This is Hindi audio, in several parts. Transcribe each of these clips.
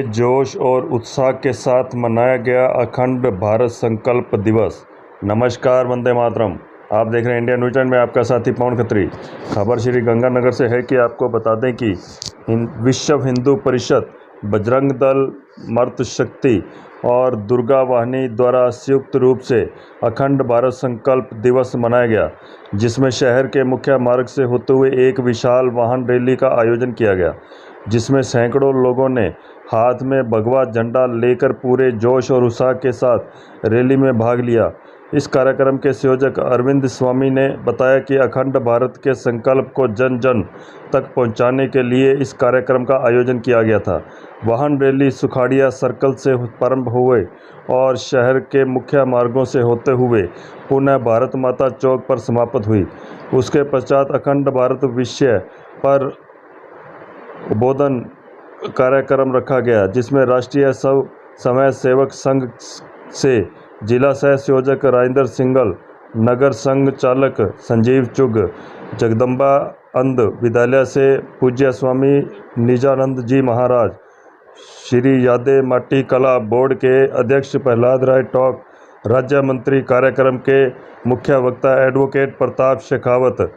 जोश और उत्साह के साथ मनाया गया अखंड भारत संकल्प दिवस। नमस्कार, वंदे मातरम। आप देख रहे हैं इंडिया न्यूज़ चैनल में आपका साथी पवन खत्री। खबर श्री गंगानगर से है कि आपको बता दें कि विश्व हिंदू परिषद, बजरंग दल, मर्त शक्ति और दुर्गा वाहिनी द्वारा संयुक्त रूप से अखंड भारत संकल्प दिवस मनाया गया, जिसमें शहर के मुख्य मार्ग से होते हुए एक विशाल वाहन रैली का आयोजन किया गया, जिसमें सैकड़ों लोगों ने हाथ में भगवा झंडा लेकर पूरे जोश और उत्साह के साथ रैली में भाग लिया। इस कार्यक्रम के संयोजक अरविंद स्वामी ने बताया कि अखंड भारत के संकल्प को जन जन तक पहुंचाने के लिए इस कार्यक्रम का आयोजन किया गया था। वाहन रैली सुखाड़िया सर्कल से प्रारंभ हुए और शहर के मुख्य मार्गों से होते हुए पुनः भारत माता चौक पर समाप्त हुई। उसके पश्चात अखंड भारत विषय पर उद्बोधन कार्यक्रम रखा गया, जिसमें राष्ट्रीय स्वयं सेवक संघ से जिला सह संयोजक राजेंद्र सिंगल, नगर संघ चालक संजीव चुग, जगदम्बा अंध विद्यालय से पूज्य स्वामी निजानंद जी महाराज, श्री यादे माटी कला बोर्ड के अध्यक्ष प्रहलाद राय टॉक, राज्य मंत्री, कार्यक्रम के मुख्य वक्ता एडवोकेट प्रताप शेखावत,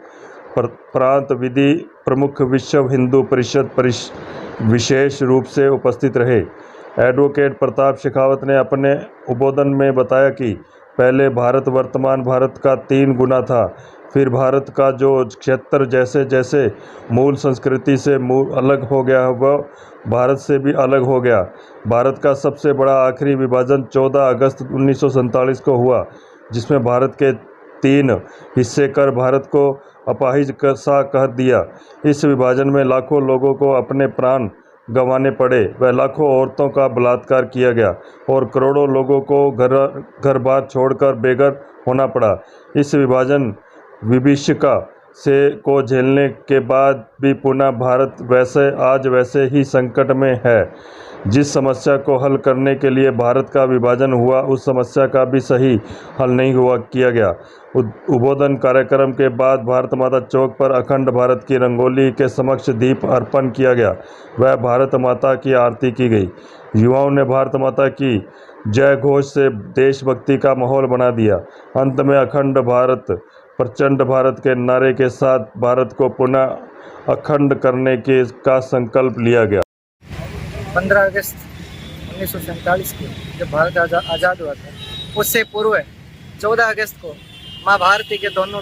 प्रांत विधि प्रमुख विश्व हिंदू परिषद विशेष रूप से उपस्थित रहे। एडवोकेट प्रताप शेखावत ने अपने उद्बोधन में बताया कि पहले भारत वर्तमान भारत का 3 गुना था, फिर भारत का जो क्षेत्र जैसे जैसे मूल संस्कृति से अलग हो गया वह भारत से भी अलग हो गया। भारत का सबसे बड़ा आखिरी विभाजन 14 अगस्त 1947 को हुआ, जिसमें भारत के 3 हिस्से कर भारत को अपाहिज सा कर दिया। इस विभाजन में लाखों लोगों को अपने प्राण गंवाने पड़े व लाखों औरतों का बलात्कार किया गया और करोड़ों लोगों को घर बार छोड़कर बेघर होना पड़ा। इस विभाजन विभीषिका को झेलने के बाद भी पुनः भारत आज वैसे ही संकट में है। जिस समस्या को हल करने के लिए भारत का विभाजन हुआ, उस समस्या का भी सही हल नहीं किया गया। उद्बोधन कार्यक्रम के बाद भारत माता चौक पर अखंड भारत की रंगोली के समक्ष दीप अर्पण किया गया व भारत माता की आरती की गई। युवाओं ने भारत माता की जय घोष से देशभक्ति का माहौल बना दिया। अंत में अखंड भारत, प्रचंड भारत के नारे के साथ भारत को पुनः अखंड करने का संकल्प लिया गया। 15 अगस्त 1947 को जब भारत आज़ाद हुआ था, उससे पूर्व 14 अगस्त को माँ भारती के दोनों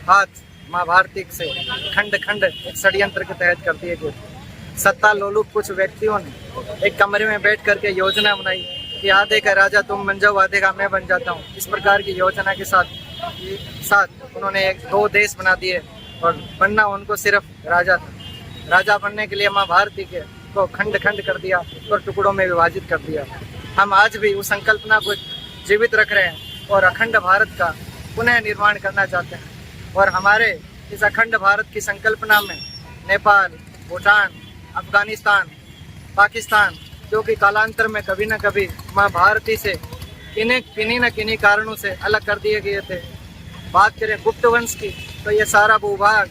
हाथ माँ भारती से खंड खंड एक षड्यंत्र के तहत कर दिए गए थे। सत्ता लोलुप कुछ व्यक्तियों ने एक कमरे में बैठ करके योजना बनाई कि आधे का राजा तुम बन जाओ, आधे का मैं बन जाता हूँ। इस प्रकार की योजना के साथ उन्होंने 2 देश बना दिए और बनना उनको सिर्फ राजा था। राजा बनने के लिए माँ भारती को खंड खंड कर दिया और टुकड़ों में विभाजित कर दिया। हम आज भी उस संकल्पना को जीवित रख रहे हैं और अखंड भारत का पुनः निर्माण करना चाहते हैं। और हमारे इस अखंड भारत की संकल्पना में नेपाल, भूटान, अफगानिस्तान, पाकिस्तान, जो कि कालांतर में कभी न कभी माँ भारती से किन्हीं न किन्हीं कारणों से अलग कर दिए गए थे। बात करें गुप्त वंश की, तो ये सारा भूभाग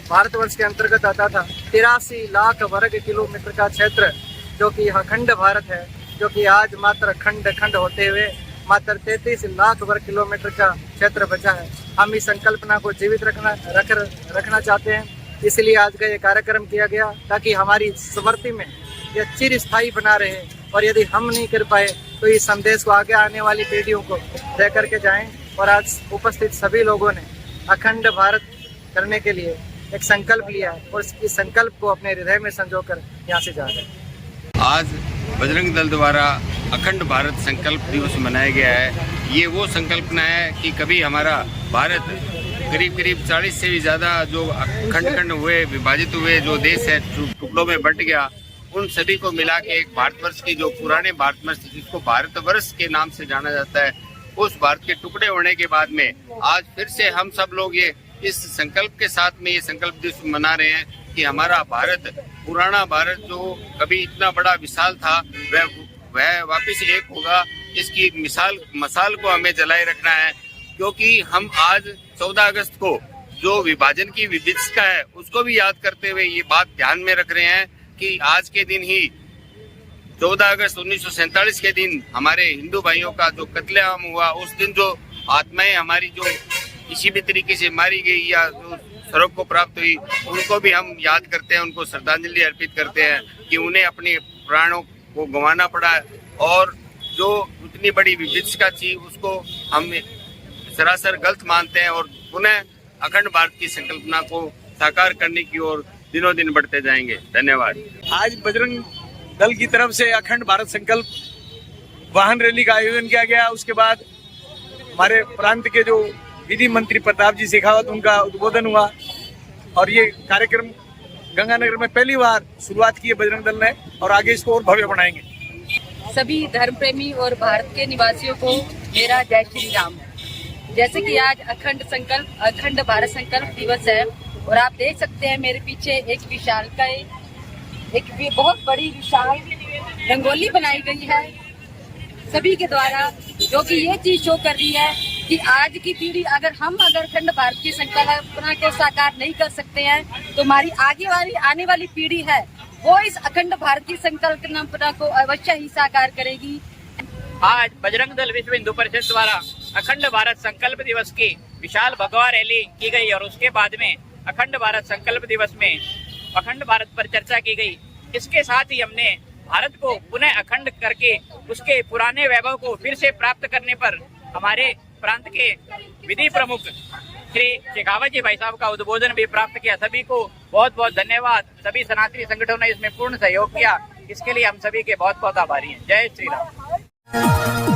भारतवर्ष के अंतर्गत आता था। 83 लाख वर्ग किलोमीटर का क्षेत्र जो कि अखंड भारत है, जो कि आज मात्र खंड खंड होते हुए मात्र 33 लाख वर्ग किलोमीटर का क्षेत्र बचा है। हम इस संकल्पना को जीवित रखना चाहते हैं, इसलिए आज का ये कार्यक्रम किया गया ताकि हमारी स्मृति में ये चिरस्थायी बना रहे। और यदि हम नहीं कर पाए तो इस संदेश को आगे आने वाली पीढ़ियों को दे करके जाएं। और आज उपस्थित सभी लोगों ने अखंड भारत करने के लिए एक संकल्प लिया और इस संकल्प को अपने हृदय में संजोकर यहाँ से जा रहे हैं। आज बजरंग दल द्वारा अखंड भारत संकल्प दिवस मनाया गया है। ये वो संकल्पना है कि कभी हमारा भारत करीब 40 से भी ज़्यादा जो खंड खंड हुए, विभाजित हुए जो देश है, टुकड़ों में बंट गया, उन सभी को मिला के एक भारतवर्ष की जो पुराने भारतवर्ष जिसको भारतवर्ष के नाम से जाना जाता है, उस भारत के टुकड़े होने के बाद में आज फिर से हम सब लोग ये इस संकल्प के साथ में ये संकल्प दिवस मना रहे हैं कि हमारा भारत, पुराना भारत जो कभी इतना बड़ा विशाल था, वह वापस एक होगा। इसकी मसाल को हमें जलाए रखना है, क्योंकि हम आज 14 अगस्त को जो विभाजन की विभीषिका है उसको भी याद करते हुए ये बात ध्यान में रख रहे हैं कि आज के दिन ही 14 अगस्त 1947 के दिन हमारे हिंदू भाइयों का जो कत्लेआम हुआ, उस दिन जो आत्माएं हमारी जो किसी भी तरीके से मारी गई या जो सड़क को प्राप्त हुई, उनको भी हम याद करते हैं, उनको श्रद्धांजलि अर्पित करते हैं कि उन्हें अपने प्राणों को गंवाना पड़ा और जो उतनी बड़ी विभीषिका थी उसको हम सरासर गलत मानते हैं और पुनः अखंड भारत की संकल्पना को साकार करने की ओर दिनों दिन बढ़ते जाएंगे। धन्यवाद। आज बजरंग दल की तरफ से अखंड भारत संकल्प वाहन रैली का आयोजन किया गया। उसके बाद हमारे प्रांत के जो विधि मंत्री प्रताप जी शेखावत, उनका उद्बोधन हुआ और ये कार्यक्रम गंगानगर में पहली बार शुरुआत की है बजरंग दल ने और आगे इसको और भव्य बनाएंगे। सभी धर्म प्रेमी और भारत के निवासियों को मेरा जय श्री राम। जैसे कि आज अखंड भारत संकल्प दिवस है और आप देख सकते हैं मेरे पीछे एक बहुत बड़ी विशाल रंगोली बनाई गई है सभी के द्वारा, जो कि ये चीज शो कर रही है कि आज की पीढ़ी अगर अखंड भारत की संकल्पना को साकार नहीं कर सकते हैं तो हमारी आने वाली पीढ़ी है वो इस अखंड भारत की संकल्पना को अवश्य ही साकार करेगी। आज बजरंग दल विश्व हिंदू परिषद द्वारा अखंड भारत संकल्प दिवस की विशाल भगवा रैली की गई और उसके बाद में अखंड भारत संकल्प दिवस में अखंड भारत पर चर्चा की गई। इसके साथ ही हमने भारत को पुनः अखंड करके उसके पुराने वैभव को फिर से प्राप्त करने पर हमारे प्रांत के विधि प्रमुख श्री शेखावत जी भाई साहब का उद्बोधन भी प्राप्त किया। सभी को बहुत बहुत धन्यवाद। सभी सनातनी संगठनों ने इसमें पूर्ण सहयोग किया, इसके लिए हम सभी के बहुत बहुत आभारी हैं। जय श्री राम।